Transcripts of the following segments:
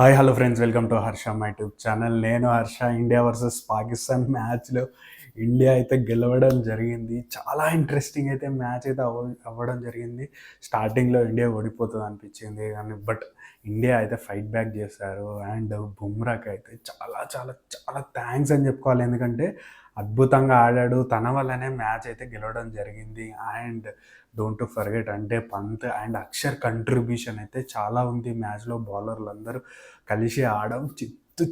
Hi hello friends, welcome to Harsha my YouTube channel. నేను Harsha. India versus Pakistan మ్యాచ్లో India అయితే గెలవడం జరిగింది. చాలా ఇంట్రెస్టింగ్ అయితే మ్యాచ్ అయితే అవ్వడం జరిగింది. స్టార్టింగ్లో ఇండియా ఓడిపోతుంది అనిపించింది కానీ ఇండియా అయితే ఫైట్ బ్యాక్ చేశారు. అండ్ బుమ్రాకి అయితే చాలా చాలా చాలా థ్యాంక్స్ అని చెప్పుకోవాలి. ఎందుకంటే అద్భుతంగా ఆడాడు. తన వల్లనే మ్యాచ్ అయితే గెలవడం జరిగింది. అండ్ డోంట్ ఫర్గెట్ అంటే పంత్ అండ్ అక్షర్ కంట్రిబ్యూషన్ అయితే చాలా ఉంది మ్యాచ్లో. బౌలర్లు అందరూ కలిసి ఆడడం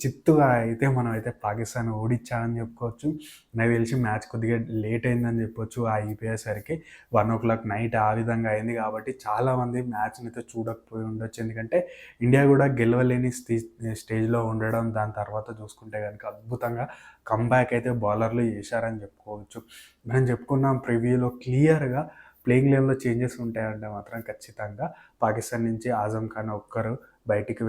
చిత్తుగా అయితే మనం అయితే పాకిస్తాన్ ఓడించాలని చెప్పుకోవచ్చు. నాకు తెలిసి మ్యాచ్ కొద్దిగా లేట్ అయిందని చెప్పొచ్చు. అయిపోయేసరికి 1 o'clock నైట్ ఆ విధంగా అయింది కాబట్టి చాలామంది మ్యాచ్ని అయితే చూడకపోయి ఉండొచ్చు. ఎందుకంటే ఇండియా కూడా గెలవలేని స్టేజ్లో ఉండడం, దాని తర్వాత చూసుకుంటే కనుక అద్భుతంగా కంబ్యాక్ అయితే బౌలర్లు చేశారని చెప్పుకోవచ్చు. మనం చెప్పుకున్నాం ప్రివ్యూలో క్లియర్గా ప్లేయింగ్ లెవెన్లో చేంజెస్ ఉంటాయంటే మాత్రం ఖచ్చితంగా పాకిస్తాన్ నుంచి ఆజం ఖాన్ ఒక్కరు బయటికి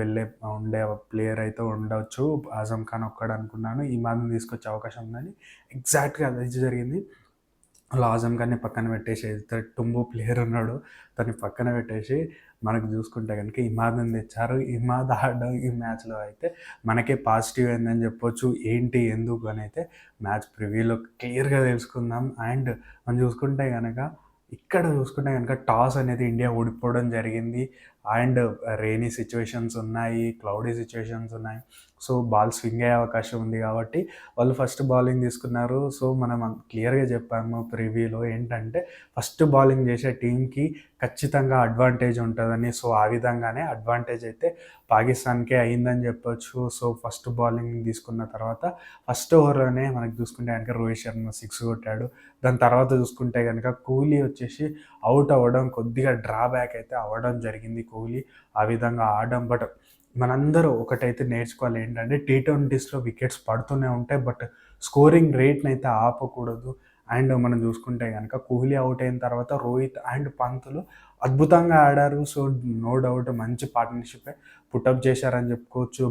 ఉండే ప్లేయర్ అయితే ఉండొచ్చు. ఆజం ఖాన్ ఒక్కడు అనుకున్నాను. ఇమాద్ని తీసుకొచ్చే అవకాశం ఉందని ఎగ్జాక్ట్గా అదే జరిగింది. అలా ఆజం ఖాన్ని పక్కన పెట్టేసి టుంబు ప్లేయర్ ఉన్నాడు, దాన్ని పక్కన పెట్టేసి మనకు చూసుకుంటే కనుక ఇమాద్ని తెచ్చారు. ఇమాద్ ఆడడం ఈ మ్యాచ్లో అయితే మనకే పాజిటివ్ అయిందని చెప్పొచ్చు. ఏంటి ఎందుకు అని అయితే మ్యాచ్ ప్రివ్యూలో క్లియర్గా తెలుసుకుందాం. అండ్ మనం చూసుకుంటే కనుక టాస్ అనేది ఇండియా ఓడిపోవడం జరిగింది. అండ్ రెయినీ సిచ్యువేషన్స్ ఉన్నాయి, క్లౌడీ సిచ్యువేషన్స్ ఉన్నాయి. సో బాల్ స్వింగ్ అయ్యే అవకాశం ఉంది కాబట్టి వాళ్ళు ఫస్ట్ బౌలింగ్ తీసుకున్నారు. సో మనం క్లియర్గా చెప్పాము ప్రివ్యూలో ఏంటంటే ఫస్ట్ బౌలింగ్ చేసే టీంకి ఖచ్చితంగా అడ్వాంటేజ్ ఉంటుందని. సో ఆ విధంగానే అడ్వాంటేజ్ అయితే పాకిస్తాన్కే అయిందని చెప్పొచ్చు. సో ఫస్ట్ బౌలింగ్ తీసుకున్న తర్వాత ఫస్ట్ ఓవర్లోనే మనకు చూసుకుంటే కనుక రోహిత్ శర్మ 6 కొట్టాడు. దాని తర్వాత చూసుకుంటే కనుక కోహ్లీ వచ్చేసి అవుట్ అవ్వడం, కొద్దిగా డ్రాబ్యాక్ అయితే అవ్వడం జరిగింది కోహ్లీ ఆ విధంగా ఆడడం. బట్ మనందరూ ఒకటైతే నేర్చుకోవాలి ఏంటంటే T20స్లో వికెట్స్ పడుతూనే ఉంటాయి, బట్ స్కోరింగ్ రేట్ని అయితే ఆపకూడదు. అండ్ మనం చూసుకుంటే కనుక కోహ్లీ అవుట్ అయిన తర్వాత రోహిత్ అండ్ పంతులు అద్భుతంగా ఆడారు. సో నో డౌట్ మంచి పార్ట్నర్షిప్ పుటప్ చేశారని చెప్పుకోవచ్చు.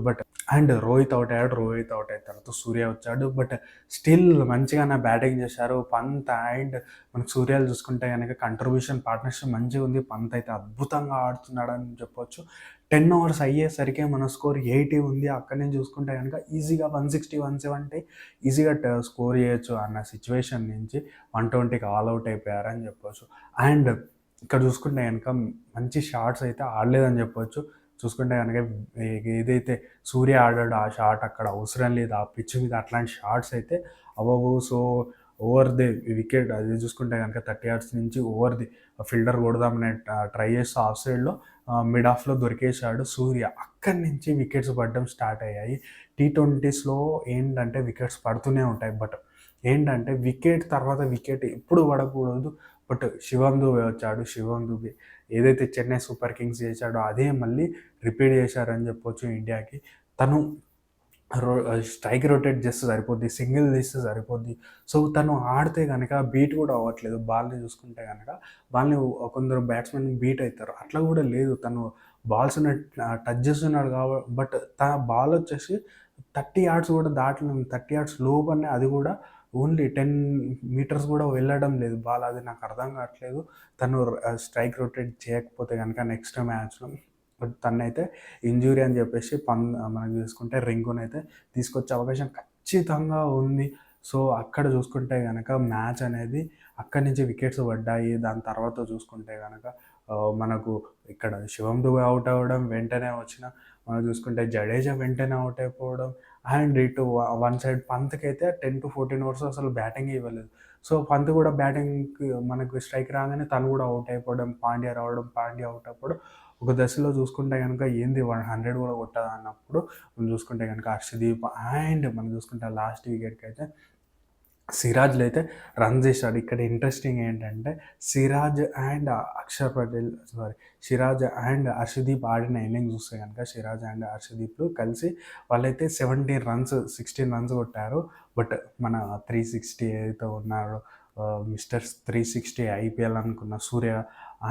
అండ్ రోహిత్ అవుట్ అయ్యాడు. రోహిత్ అవుట్ అయిన తర్వాత సూర్య వచ్చాడు. బట్ స్టిల్ మంచిగానే బ్యాటింగ్ చేశారు పంత్. అండ్ మనకు సూర్యాలు చూసుకుంటే కనుక కంట్రిబ్యూషన్ పార్ట్నర్షిప్ మంచిగా ఉంది. పంత్ అయితే అద్భుతంగా ఆడుతున్నాడని చెప్పొచ్చు. 10 overs అయ్యేసరికి మన స్కోర్ 80 ఉంది. అక్కడి నుంచి చూసుకుంటే కనుక ఈజీగా 160, 170 ఈజీగా స్కోర్ చేయొచ్చు అన్న సిచ్యువేషన్ నుంచి 120కి ఆల్అవుట్ అయిపోయారని చెప్పొచ్చు. అండ్ ఇక్కడ చూసుకుంటే కనుక మంచి షాట్స్ అయితే ఆడలేదని చెప్పొచ్చు. చూసుకుంటే కనుక ఏదైతే సూర్య ఆడాడో ఆ షాట్ అక్కడ అవసరం లేదు. ఆ పిచ్ మీద అట్లాంటి షాట్స్ అయితే అవ్వవు. సో ఓవర్ ది వికెట్ అది చూసుకుంటే కనుక 30 yards నుంచి ఓవర్ ది ఫీల్డర్ కొడదామని ట్రై చేస్తూ ఆఫ్ సైడ్లో మిడ్ ఆఫ్లో దొరికేశాడు సూర్య. అక్కడి నుంచి వికెట్స్ పడడం స్టార్ట్ అయ్యాయి. T20స్లో ఏంటంటే వికెట్స్ పడుతూనే ఉంటాయి. బట్ ఏంటంటే వికెట్ తర్వాత వికెట్ ఎప్పుడు పడకూడదు. బట్ శివం దుబే వచ్చాడు. శివం దుబే ఏదైతే చెన్నై సూపర్ కింగ్స్ చేశాడో అదే మళ్ళీ రిపీట్ చేశారని చెప్పొచ్చు ఇండియాకి. తను స్ట్రైక్ రొటేట్ చేస్తే సరిపోద్ది, సింగిల్ తీస్తే సరిపోద్ది. సో తను ఆడితే కనుక బీట్ కూడా అవ్వట్లేదు. బాల్ని చూసుకుంటే కనుక బాల్ని కొందరు బ్యాట్స్మెన్ బీట్ అవుతారు, అట్లా కూడా లేదు. తను బాల్స్ని టచ్ చేస్తున్నాడు బట్ తన బాల్ వచ్చేసి 30 yards కూడా దాటలేదు. 30 yards లోపలనే, అది కూడా ఓన్లీ 10 meters కూడా వెళ్ళడం లేదు బాల్. అది నాకు అర్థం కావట్లేదు. తను స్ట్రైక్ రొటేట్ చేయకపోతే కనుక నెక్స్ట్ మ్యాచ్లో తనైతే ఇంజూరీ అని చెప్పేసి మనం చూసుకుంటే రింగునైతే తీసుకొచ్చే అవకాశం ఖచ్చితంగా ఉంది. సో అక్కడ చూసుకుంటే కనుక మ్యాచ్ అనేది అక్కడి నుంచి వికెట్స్ పడ్డాయి. దాని తర్వాత చూసుకుంటే కనుక మనకు ఇక్కడ శివం దుబే అవుట్ అవ్వడం, వెంటనే వచ్చిన మనం చూసుకుంటే జడేజా వెంటనే అవుట్ అయిపోవడం. అండ్ ఇటు వన్ సైడ్ పంత్‌కైతే 10 to 14 overs అసలు బ్యాటింగే ఇవ్వలేదు. సో పంత్ కూడా బ్యాటింగ్‌కి మనకు స్ట్రైక్ రాగానే తను కూడా అవుట్ అయిపోవడం, పాండ్యా రావడం, పాండ్యా అవుట్ అప్పుడు ఒక దశలో చూసుకుంటే కనుక ఏంది 100 కూడా కొట్టదా అన్నప్పుడు మనం చూసుకుంటే కనుక హర్షదీప్ అండ్ మనం చూసుకుంటే లాస్ట్ వికెట్కి అయితే సిరాజ్లో అయితే రన్ చేశాడు. ఇక్కడ ఇంట్రెస్టింగ్ ఏంటంటే సిరాజ్ అండ్ హర్షదీప్ ఆడిన ఇన్నింగ్ చూస్తే కనుక సిరాజ్ అండ్ హర్షదీప్లు కలిసి వాళ్ళైతే 17 runs 16 runs కొట్టారు. బట్ మన 360 ఏదైతే ఉన్నాడో మిస్టర్ 360 IPL అనుకున్న సూర్య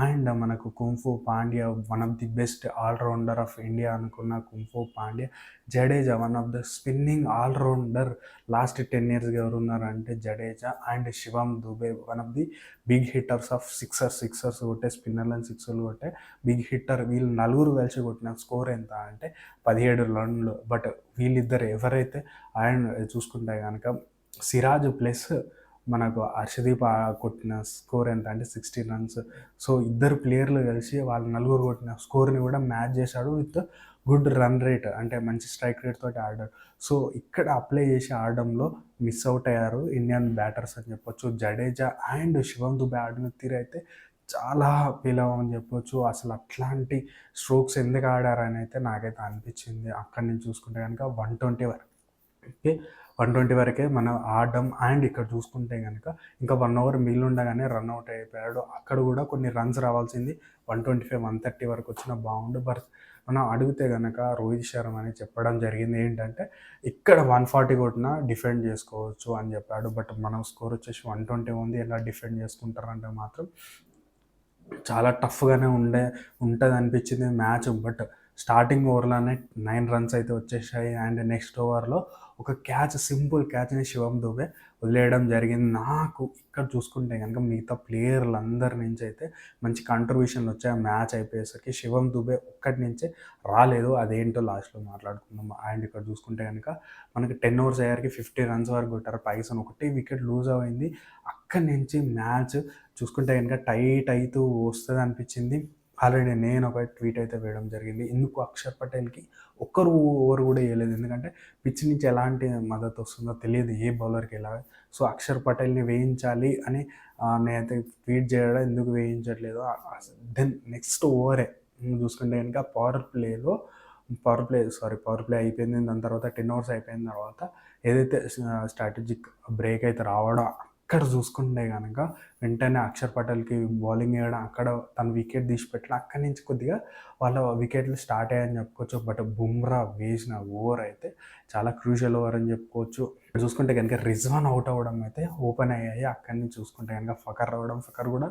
అండ్ మనకు kung fu Pandya one of the best allrounder of India అనుకున్న kung fu Pandya, Jadeja one of the spinning allrounder last 10 ఇయర్స్గా ఎవరున్నారంటే Jadeja and Shivam Dube one of the big hitters of sixers కొట్టే స్పిన్నర్లను సిక్సర్లు కొట్టే బిగ్ హిట్టర్. వీళ్ళు నలుగురు కలిసి కొట్టిన స్కోర్ ఎంత అంటే 17 రన్లు. బట్ వీళ్ళిద్దరు ఎవరైతే ఆయన చూసుకుంటే కనుక సిరాజ్ ప్లస్ మనకు హర్షదీప్ కొట్టిన స్కోర్ ఎంత అంటే 16 రన్స్. సో ఇద్దరు ప్లేయర్లు కలిసి వాళ్ళు నలుగురు కొట్టిన స్కోర్ని కూడా మ్యాచ్ చేశాడు విత్ గుడ్ రన్ రేట్, అంటే మంచి స్ట్రైక్ రేట్ తోటి ఆడాడు. సో ఇక్కడ అప్లై చేసి ఆడడంలో మిస్ అవుట్ అయ్యారు ఇండియన్ బ్యాటర్స్ అని చెప్పొచ్చు. జడేజా అండ్ శివం దుబే ఆడిన తీరు అయితే చాలా పేలవం అని చెప్పొచ్చు. అసలు అట్లాంటి స్ట్రోక్స్ ఎందుకు ఆడారని అయితే నాకైతే అనిపించింది. అక్కడి నుంచి చూసుకుంటే కనుక 120 వరకు, ఓకే 120 వరకే మనం ఆడడం. అండ్ ఇక్కడ చూసుకుంటే కనుక ఇంకా 1 ఓవర్ మిగిలి ఉండగానే రన్అట్ అయిపోయాడు. అక్కడ కూడా కొన్ని రన్స్ రావాల్సింది 125 130 వరకు వచ్చిన బాగుండు. బట్ మనం అడిగితే కనుక రోహిత్ శర్మ అని చెప్పడం జరిగింది ఏంటంటే ఇక్కడ 140 కొట్టినా డిఫెండ్ చేసుకోవచ్చు అని చెప్పాడు. బట్ మనం స్కోర్ వచ్చేసి 120 ఉంది, ఎలా డిఫెండ్ చేసుకుంటారంటే మాత్రం చాలా టఫ్గానే ఉంటుంది అనిపించింది మ్యాచ్. బట్ స్టార్టింగ్ ఓవర్లోనే 9 రన్స్ అయితే వచ్చేసాయి. అండ్ నెక్స్ట్ ఓవర్లో ఒక క్యాచ్, సింపుల్ క్యాచ్ని శివం దుబే వదిలేయడం జరిగింది. నాకు ఇక్కడ చూసుకుంటే కనుక మిగతా ప్లేయర్లందరి నుంచి అయితే మంచి కంట్రిబ్యూషన్లు వచ్చాయి. మ్యాచ్ అయిపోయేసరికి శివం దుబే ఒక్కటి నుంచే రాలేదు, అదేంటో లాస్ట్లో మాట్లాడుకుందాం. అండ్ ఇక్కడ చూసుకుంటే కనుక మనకి 10 ఓవర్స్ అయ్యారికి 50 రన్స్ వరకు కొట్టారు. పాకిస్తాన్ ఒకటి వికెట్ లూజ్ అయింది. అక్కడి నుంచి మ్యాచ్ చూసుకుంటే కనుక టైట్ అవుతూ వస్తుంది అనిపించింది. ఆల్రెడీ నేను ఒక ట్వీట్ అయితే వేయడం జరిగింది, ఎందుకు అక్షర్ పటేల్కి ఒక్కరు ఓవర్ కూడా వేయలేదు, ఎందుకంటే పిచ్ నుంచి ఎలాంటి మద్దతు వస్తుందో తెలియదు ఏ బౌలర్కి ఎలా. సో అక్షర్ పటేల్ని వేయించాలి అని నేనైతే ట్వీట్ చేయడం, ఎందుకు వేయించట్లేదు. దెన్ నెక్స్ట్ ఓవరే చూసుకుంటే కనుక పవర్ ప్లే అయిపోయింది. దాని తర్వాత 10 ఓవర్స్ అయిపోయిన తర్వాత ఏదైతే స్ట్రాటజిక్ బ్రేక్ అయితే రావడం, అక్కడ చూసుకుంటే కనుక వెంటనే అక్షర్ పటేల్కి బౌలింగ్ వేయడం, అక్కడ తను వికెట్ తీసి పెట్టడం, అక్కడి నుంచి కొద్దిగా వాళ్ళ వికెట్లు స్టార్ట్ అయ్యాయని చెప్పుకోవచ్చు. బట్ బుమ్రా వేసిన ఓవర్ అయితే చాలా క్రూషియల్ ఓవర్ అని చెప్పుకోవచ్చు. చూసుకుంటే కనుక రిజ్వాన్ అవుట్ అవ్వడం అయితే ఓపెన్ అయ్యాయి. అక్కడి నుంచి చూసుకుంటే కనుక ఫకర్ రావడం, ఫకర్ కూడా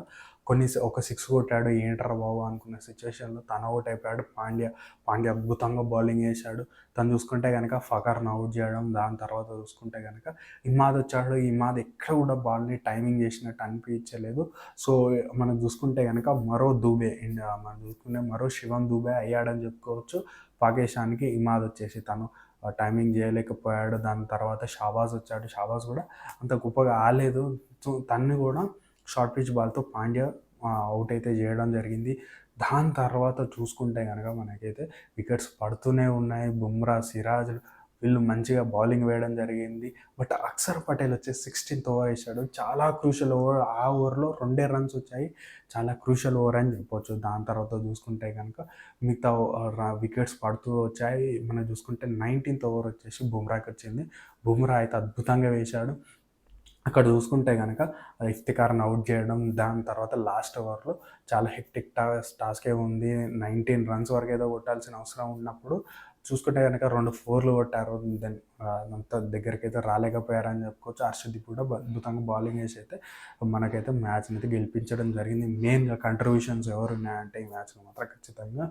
ఒక 6 కొట్టాడు, ఏంట్రా బాబు అనుకున్న సిచ్యువేషన్లో తను అవుట్ అయిపోయాడు. పాండ్యా అద్భుతంగా బౌలింగ్ వేశాడు. తను చూసుకుంటే కనుక ఫకర్ను అవుట్ చేయడం. దాని తర్వాత చూసుకుంటే కనుక ఇమాద్ వచ్చాడు. ఇమాద్ ఎక్కడ కూడా బాల్ని టైమింగ్ చేసినట్టు అనిపించలేదు. సో మనం చూసుకుంటే కనుక మనం చూసుకుంటే మరో శివం దుబే అయ్యాడని చెప్పుకోవచ్చు. పాకిస్తాన్కి ఇమాద్ వచ్చేసి తను టైమింగ్ చేయలేకపోయాడు. దాని తర్వాత షాబాజ్ వచ్చాడు. షాబాజ్ కూడా అంత గొప్పగా ఆడలేదు. సో తన్ని కూడా షార్ట్ పిచ్ బాల్తో పాండ్యా అవుట్ అయితే చేయడం జరిగింది. దాని తర్వాత చూసుకుంటే కనుక మనకైతే వికెట్స్ పడుతూనే ఉన్నాయి. బుమ్రా, సిరాజ్ వీళ్ళు మంచిగా బౌలింగ్ వేయడం జరిగింది. బట్ అక్షర్ పటేల్ వచ్చి 16th ఓవర్ వేశాడు. చాలా క్రూషియల్ ఓవర్. ఆ ఓవర్లో 2 రన్స్ వచ్చాయి. చాలా క్రూషియల్ ఓవర్ అని చెప్పొచ్చు. దాని తర్వాత చూసుకుంటే కనుక మిగతా వికెట్స్ పడుతూ వచ్చాయి. మనం చూసుకుంటే 19th ఓవర్ వచ్చేసి బుమ్రాకి వచ్చింది. బుమ్రా అయితే అద్భుతంగా వేశాడు. అక్కడ చూసుకుంటే కనుక ఇఫ్తికార్ని అవుట్ చేయడం, దాని తర్వాత లాస్ట్ ఓవర్లో చాలా హెక్టిక్ టాస్కే ఉంది. 19 రన్స్ వరకు ఏదో కొట్టాల్సిన అవసరం ఉన్నప్పుడు చూసుకుంటే కనుక 2 4లు కొట్టారు. దెన్ అంత దగ్గరికి అయితే రాలేకపోయారని చెప్పుకోవచ్చు. హర్షదీప్ కూడా అద్భుతంగా బౌలింగ్ వేసి అయితే మనకైతే మ్యాచ్ని అయితే గెలిపించడం జరిగింది. మెయిన్గా కంట్రిబ్యూషన్స్ ఎవరు ఉన్నాయంటే ఈ మ్యాచ్లో మాత్రం ఖచ్చితంగా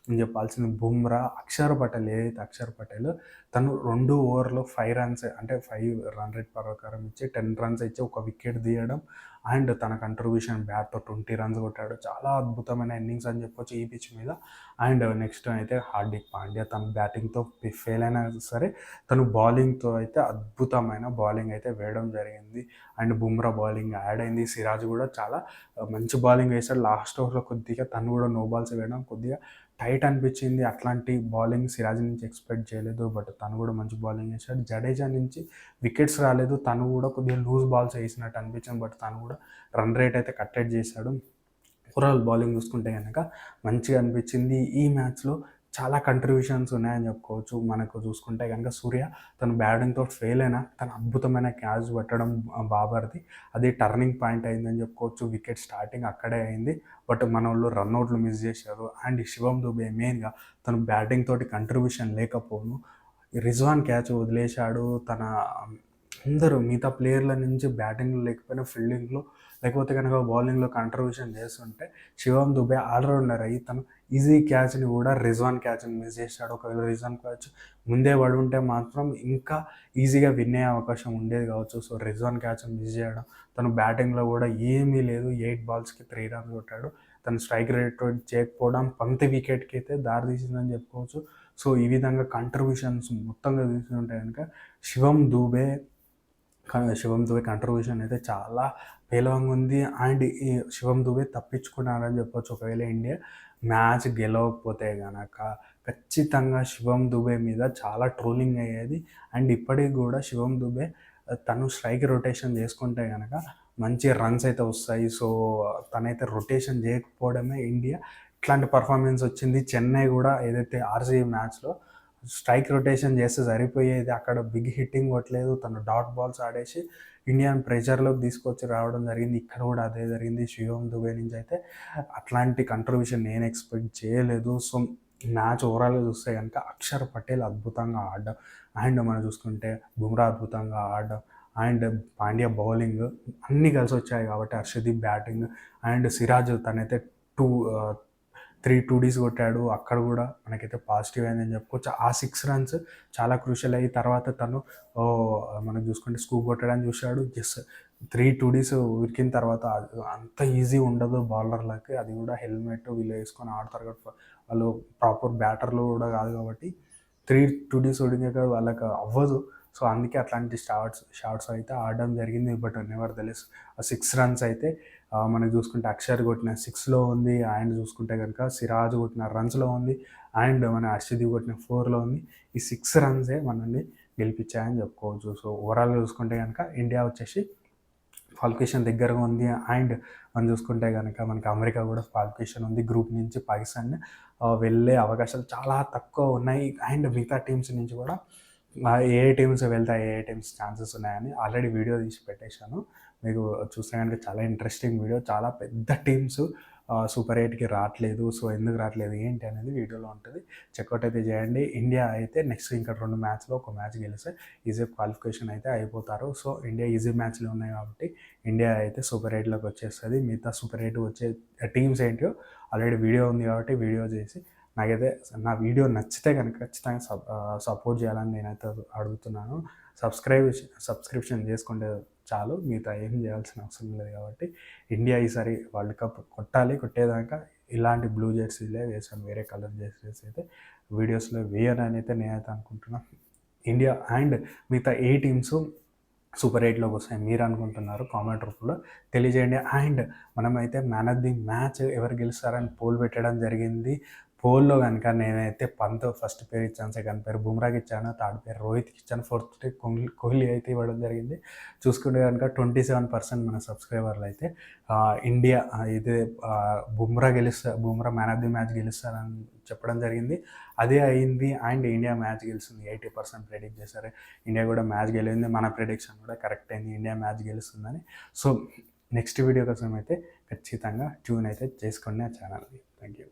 నేను చెప్పాల్సింది బుమ్రా, అక్షర్ పటేల్. ఏదైతే అక్షర్ పటేల్ తను 2 ఓవర్లో 5 రన్స్, అంటే 5 రన్ రేట్ ప్రకారం ఇచ్చి 10 రన్స్ ఇచ్చి ఒక వికెట్ తీయడం, అండ్ తన కంట్రిబ్యూషన్ బ్యాట్తో 20 రన్స్ కొట్టాడు. చాలా అద్భుతమైన ఇన్నింగ్స్ అని చెప్పొచ్చు ఈ పిచ్ మీద. అండ్ నెక్స్ట్ అయితే హార్దిక్ పాండ్యా తన బ్యాటింగ్తో ఫెయిల్ అయినా సరే తను బౌలింగ్తో అయితే అద్భుతమైన బౌలింగ్ అయితే వేయడం జరిగింది. అండ్ బుమ్రా బౌలింగ్ యాడ్ అయింది. సిరాజ్ కూడా చాలా మంచి బౌలింగ్ వేశాడు. లాస్ట్ ఓవర్లో కొద్దిగా తను కూడా నో బాల్స్ వేయడం కొద్దిగా టైట్ అనిపించింది. అట్లాంటి బౌలింగ్ సిరాజ్ నుంచి ఎక్స్పెక్ట్ చేయలేదు. బట్ తను కూడా మంచి బౌలింగ్ వేశాడు. జడేజా నుంచి వికెట్స్ రాలేదు. తను కూడా కొద్దిగా లూజ్ బాల్స్ వేసినట్టు అనిపించింది. బట్ తను కూడా రన్ రేట్ అయితే కట్టెట్ చేశాడు. ఓవరాల్ బౌలింగ్ చూసుకుంటే కనుక మంచిగా అనిపించింది. ఈ మ్యాచ్లో చాలా కంట్రిబ్యూషన్స్ ఉన్నాయని చెప్పుకోవచ్చు. మనకు చూసుకుంటే కనుక సూర్య తన బ్యాటింగ్తో ఫెయిల్ అయినా తన అద్భుతమైన క్యాచ్ పట్టడం బాబర్ది అది టర్నింగ్ పాయింట్ అయిందని చెప్పుకోవచ్చు. వికెట్ స్టార్టింగ్ అక్కడే అయింది. బట్ మన వాళ్ళు రన్అట్లు మిస్ చేశారు. అండ్ శివం దుబే మెయిన్గా తన బ్యాటింగ్ తోటి కంట్రిబ్యూషన్ లేకపోను రిజ్వాన్ క్యాచ్ వదిలేశాడు. తన అందరూ మిగతా ప్లేయర్ల నుంచి బ్యాటింగ్‌లో లేకపోయినా ఫీల్డింగ్‌లో లేకపోతే గనక బౌలింగ్‌లో కాంట్రిబ్యూషన్ చేస్తుంటే, శివం దుబే ఆల్‌రౌండర్ అయ్యి తను ఈజీ క్యాచ్‌ని కూడా రిజ్వాన్ క్యాచ్‌ని మిస్ చేశాడు. ఒకవేళ రిజ్వాన్ క్యాచ్ ముందే పడుంటే మాత్రం ఇంకా ఈజీగా విన్ అయ్యే అవకాశం ఉండేది కావచ్చు. సో, రిజ్వాన్ క్యాచ్‌ని మిస్ చేయడం, తను బ్యాటింగ్‌లో కూడా ఏమీ లేదు. 8 బాల్స్‌కి 3 రన్స్ కొట్టాడు. తను స్ట్రైక్ రేట్ చేయకపోవడం పంత్ వికెట్‌కి అయితే దారి తీసిందని చెప్పుకోవచ్చు. సో, ఈ విధంగా కాంట్రిబ్యూషన్స్ మొత్తంగా చూసుకుంటే గనుక శివం దూబే శివం దుబే కాంట్రిబ్యూషన్ అయితే చాలా పేలవంగా ఉంది. అండ్ ఈ శివం దుబే తప్పించుకున్నారని చెప్పొచ్చు. ఒకవేళ ఇండియా మ్యాచ్ గెలవకపోతే గనక ఖచ్చితంగా శివం దుబే మీద చాలా ట్రోలింగ్ అయ్యేది. అండ్ ఇప్పటికి కూడా శివం దుబే తను స్ట్రైక్ రొటేషన్ చేసుకుంటే గనక మంచి రన్స్ అయితే వస్తాయి. సో, తనైతే రొటేషన్ చేయకపోవడమే ఇండియా ఇట్లాంటి పర్ఫార్మెన్స్ వచ్చింది. చెన్నై కూడా ఏదైతే ఆర్‌సీబీ మ్యాచ్‌లో స్ట్రైక్ రొటేషన్ చేస్తే సరిపోయేది. అక్కడ బిగ్ హిట్టింగ్ కొట్టలేదు. తను డాట్ బాల్స్ ఆడేసి ఇండియాని ప్రెషర్‌లోకి తీసుకొచ్చి రావడం జరిగింది. ఇక్కడ కూడా అదే జరిగింది. శివం దుబే నుంచి అయితే అట్లాంటి కాంట్రిబ్యూషన్ నేను ఎక్స్‌పెక్ట్ చేయలేదు. సో, మ్యాచ్ ఓవరాల్‌గా చూస్తే గనుక అక్షర్ పటేల్ అద్భుతంగా ఆడడం, అండ్ మనం చూసుకుంటే బుమ్రా అద్భుతంగా ఆడడం, అండ్ పాండ్యా బౌలింగ్ అన్నీ కలిసొచ్చాయి కాబట్టి హర్షదీప్ బ్యాటింగ్ అండ్ సిరాజ్ తనైతే 2 3 2డీస్ కొట్టాడు. అక్కడ కూడా మనకైతే పాజిటివ్ అయిందని చెప్పుకోవచ్చు. ఆ 6 రన్స్ చాలా క్రూషియల్ అయ్యి తర్వాత తను మనం చూసుకుంటే స్కూప్ కొట్టడానికి చూశాడు. జస్ట్ 3 2డీస్ ఉరికిన తర్వాత అంత ఈజీ ఉండదు బౌలర్లకి. అది కూడా హెల్మెట్ వీళ్ళు వేసుకొని ఆడతారు కాబట్టి వాళ్ళు ప్రాపర్ బ్యాటర్లు కూడా కాదు కాబట్టి 3 2డీస్ ఓడినాక వాళ్ళకి అవ్వదు. సో, అందుకే అట్లాంటి షాట్స్ అయితే ఆడడం జరిగింది. బట్ నెవర్‌దెలెస్ ఆ 6 రన్స్ అయితే మనకి చూసుకుంటే అక్షర్ కొట్టిన 6లో ఉంది. అండ్ చూసుకుంటే గనుక సిరాజ్ కొట్టిన రన్స్‌లో ఉంది. అండ్ మన హర్షదీప్ కొట్టిన 4లో ఉంది. ఈ 6 రన్సే మనల్ని గెలిపించాయని చెప్పుకోవచ్చు. సో, ఓవరాల్‌గా చూసుకుంటే గనుక ఇండియా వచ్చేసి క్వాలిఫికేషన్ దగ్గరగా ఉంది. అండ్ మనం చూసుకుంటే గనక మనకి అమెరికా కూడా క్వాలిఫికేషన్ ఉంది. గ్రూప్ నుంచి పాకిస్తాన్ వెళ్ళే అవకాశాలు చాలా తక్కువ ఉన్నాయి. అండ్ మిగతా టీమ్స్ నుంచి కూడా ఏ టీమ్స్ వెళ్తాయి, ఏ టీమ్స్ ఛాన్సెస్ ఉన్నాయని ఆల్రెడీ వీడియో తీసి పెట్టేశాను. మీకు చూస్తే గనుక చాలా ఇంట్రెస్టింగ్ వీడియో. చాలా పెద్ద టీమ్స్ సూపర్ 8కి రావట్లేదు. సో, ఎందుకు రావట్లేదు ఏంటి అనేది వీడియోలో ఉంటుంది. చెక్అవుట్ అయితే చేయండి. ఇండియా అయితే నెక్స్ట్ ఇంకా 2 మ్యాచ్‌లో ఒక మ్యాచ్ గెలిస్తే ఈజీ క్వాలిఫికేషన్ అయితే అయిపోతారు. సో, ఇండియా ఈజీ మ్యాచ్‌లు ఉన్నాయి కాబట్టి ఇండియా అయితే సూపర్ 8లోకి వచ్చేస్తది. మిగతా సూపర్ 8 వచ్చే టీమ్స్ ఏంటో ఆల్రెడీ వీడియో ఉంది కాబట్టి వీడియో చేసి నాకైతే నా వీడియో నచ్చితే కనుక ఖచ్చితంగా సపోర్ట్ చేయాలని నేనైతే అడుగుతున్నాను. సబ్స్క్రిప్షన్ చేసుకుంటే చాలు. మిగతా ఏం చేయాల్సిన అవసరం లేదు కాబట్టి ఇండియా ఈసారి వరల్డ్ కప్ కొట్టాలి. కొట్టేదాకా ఇలాంటి బ్లూ జెర్సీలే వేసాను. వేరే కలర్ జెర్సీస్ అయితే వీడియోస్‌లో వేయనని అయితే నేనైతే అనుకుంటున్నాను. ఇండియా అండ్ మిగతా ఏ టీమ్స్ సూపర్ 8లోకి వస్తాయని మీరు అనుకుంటున్నారు కామెంట్ రూపంలో తెలియజేయండి. అండ్ మనమైతే మ్యాన్ ఆఫ్ ది మ్యాచ్ ఎవరు గెలుస్తారని పోల్ పెట్టడం జరిగింది. పోల్‌లో గనుక నేనైతే పంత్ ఫస్ట్ పేరు ఇచ్చాను. సెకండ్ పేరు బుమ్రాకి ఇచ్చాను. థర్డ్ పేరు రోహిత్‌కి ఇచ్చాను. ఫోర్త్ కోహ్లీ అయితే ఇవ్వడం జరిగింది. చూసుకుంటే గనుక 27% మన సబ్స్క్రైబర్లు అయితే ఇండియా ఇది Bumrah man of the match గెలుస్తారని చెప్పడం జరిగింది. అదే అయింది. అండ్ ఇండియా మ్యాచ్ గెలుస్తుంది 80% ప్రెడిక్ట్ చేశారు. ఇండియా కూడా మ్యాచ్ గెలిచింది. మన ప్రెడిక్షన్ కూడా కరెక్ట్ అయింది. ఇండియా మ్యాచ్ గెలుస్తుందని. సో, నెక్స్ట్ వీడియో కోసం అయితే ఖచ్చితంగా ట్యూన్ అయితే చేసుకోండి ఆ ఛానల్‌ని. Thank you.